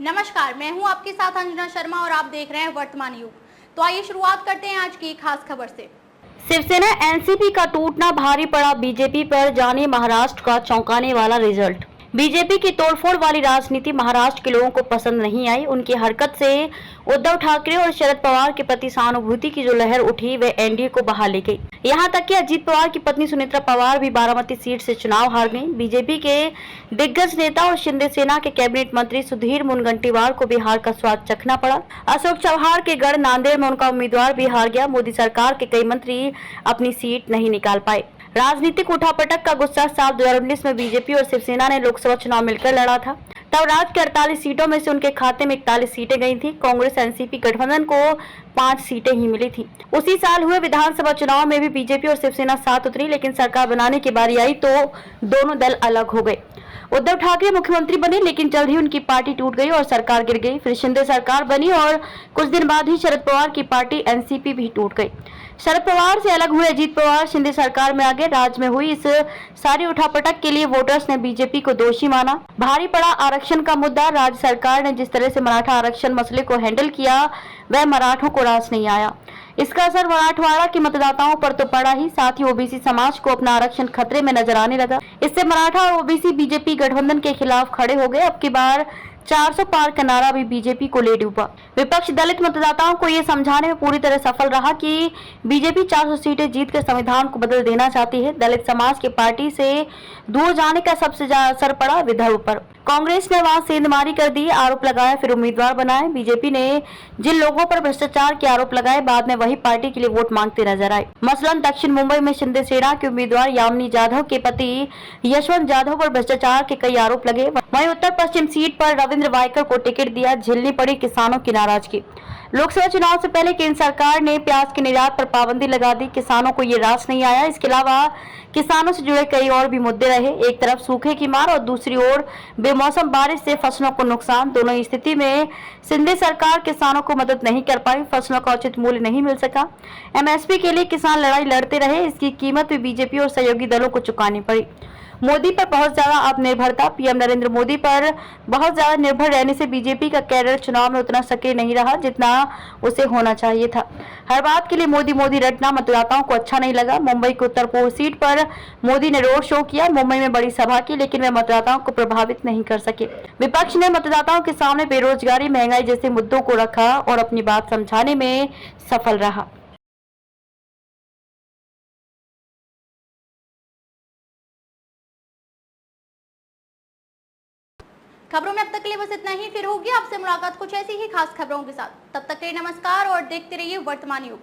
नमस्कार, मैं हूं आपके साथ अंजना शर्मा और आप देख रहे हैं वर्तमान युग। तो आइए शुरुआत करते हैं आज की खास खबर से। शिवसेना एनसीपी का टूटना भारी पड़ा बीजेपी पर, जानिए महाराष्ट्र का चौंकाने वाला रिजल्ट। बीजेपी की तोड़फोड़ वाली राजनीति महाराष्ट्र के लोगों को पसंद नहीं आई। उनकी हरकत से उद्धव ठाकरे और शरद पवार के प्रति सहानुभूति की जो लहर उठी वह एनडीए को बहा ले गई। यहां तक कि अजीत पवार की पत्नी सुनेत्रा पवार भी बारामती सीट से चुनाव हार गईं। बीजेपी के दिग्गज नेता और शिंदे सेना के कैबिनेट मंत्री सुधीर मुनगंटीवार को भी हार का स्वाद चखना पड़ा। अशोक चव्हाण के गढ़ नांदेड़ में उनका उम्मीदवार भी हार गया। मोदी सरकार के कई मंत्री अपनी सीट नहीं निकाल पाए। राजनीतिक उठापटक का गुस्सा साल 2019 में बीजेपी और शिवसेना ने लोकसभा चुनाव मिलकर लड़ा था। तब राज्य के 48 सीटों में से उनके खाते में 41 सीटें गई थी। कांग्रेस एनसीपी गठबंधन को 5 सीटें ही मिली थी। उसी साल हुए विधानसभा चुनाव में भी बीजेपी और शिवसेना साथ उतरी, लेकिन सरकार बनाने की बारी आई तो दोनों दल अलग हो गए। उद्धव ठाकरे मुख्यमंत्री बने, लेकिन जल्द ही उनकी पार्टी टूट गई और सरकार गिर गई। फिर शिंदे सरकार बनी और कुछ दिन बाद ही शरद पवार की पार्टी एनसीपी भी टूट गई। शरद पवार से अलग हुए अजीत पवार शिंदे सरकार में आ गए। राज्य में हुई इस सारी उठापटक के लिए वोटर्स ने बीजेपी को दोषी माना। भारी पड़ा आरक्षण का मुद्दा। राज्य सरकार ने जिस तरह से मराठा आरक्षण मसले को हैंडल किया वह मराठों को रास नहीं आया। इसका असर मराठवाड़ा के मतदाताओं पर तो पड़ा ही, साथ ही ओबीसी समाज को अपना आरक्षण खतरे में नजर आने लगा। इससे मराठा और ओबीसी बीजेपी गठबंधन के खिलाफ खड़े हो गए। अब की बार 400 पार का नारा भी बीजेपी को ले डूबा। विपक्ष दलित मतदाताओं को ये समझाने में पूरी तरह सफल रहा कि बीजेपी 400 सीटें जीतकर संविधान को बदल देना चाहती है। दलित समाज के पार्टी से दूर जाने का सबसे ज्यादा असर पड़ा विदर्भ पर। कांग्रेस ने वहां सेंधमारी कर दी, आरोप लगाए, फिर उम्मीदवार बनाए। बीजेपी ने जिन लोगों पर भ्रष्टाचार के आरोप लगाए, बाद में वही पार्टी के लिए वोट मांगते नजर आए। मसलन दक्षिण मुंबई में शिंदे सेना के उम्मीदवार यामिनी जाधव के पति यशवंत जाधव पर भ्रष्टाचार के कई आरोप लगे। वहीं उत्तर पश्चिम सीट पर रविंद्र वायकर को टिकट दिया, झेलनी पड़ी किसानों की नाराजगी। लोकसभा चुनाव से पहले केंद्र सरकार ने प्याज के निर्यात पर पाबंदी लगा दी। किसानों को ये रास नहीं आया। इसके अलावा किसानों से जुड़े कई और भी मुद्दे रहे। एक तरफ सूखे की मार और दूसरी ओर बेमौसम बारिश से फसलों को नुकसान। दोनों स्थिति में शिंदे सरकार किसानों को मदद नहीं कर पाई। फसलों का उचित मूल्य नहीं मिल सका। एमएसपी के लिए किसान लड़ाई लड़ते रहे। इसकी कीमत भी बीजेपी और सहयोगी दलों को चुकानी पड़ी। मोदी पर बहुत ज्यादा आत्मनिर्भरता। पीएम नरेंद्र मोदी पर बहुत ज्यादा निर्भर रहने से बीजेपी का कैडर चुनाव में उतना सक्रिय नहीं रहा जितना उसे होना चाहिए था। हर बात के लिए मोदी मोदी रटना मतदाताओं को अच्छा नहीं लगा। मुंबई की उत्तर पूर्व सीट पर मोदी ने रोड शो किया, मुंबई में बड़ी सभा की, लेकिन वे मतदाताओं को प्रभावित नहीं कर सके। विपक्ष ने मतदाताओं के सामने बेरोजगारी, महंगाई जैसे मुद्दों को रखा और अपनी बात समझाने में सफल रहा। खबरों में अब तक के लिए बस इतना ही। फिर होगी आपसे मुलाकात कुछ ऐसी ही खास खबरों के साथ। तब तक के लिए नमस्कार और देखते रहिए वर्तमान युग।